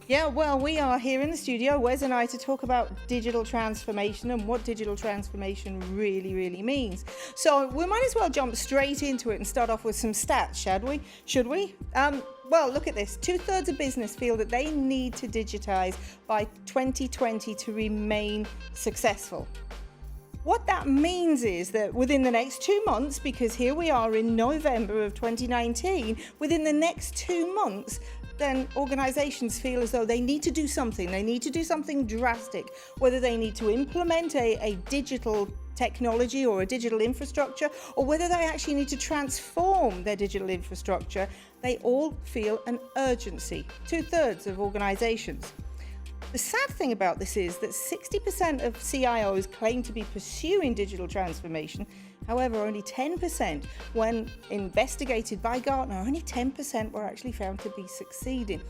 Yeah, well, we are here in the studio, Wes and I, to talk about digital transformation and what digital transformation really means. So we might as well jump straight into it and start off with some stats, Should we? Well, look at this. 2/3 of business feel that they need to digitize by 2020 to remain successful. What that means is that within the next 2 months, because here we are in November of 2019, within the next 2 months, then organizations feel as though they need to do something. They need to do something drastic, whether they need to implement a digital technology or a digital infrastructure, or whether they actually need to transform their digital infrastructure. They all feel an urgency, 2/3 of organizations. The sad thing about this is that 60% of CIOs claim to be pursuing digital transformation. However, only 10%, when investigated by Gartner, only 10% were actually found to be succeeding.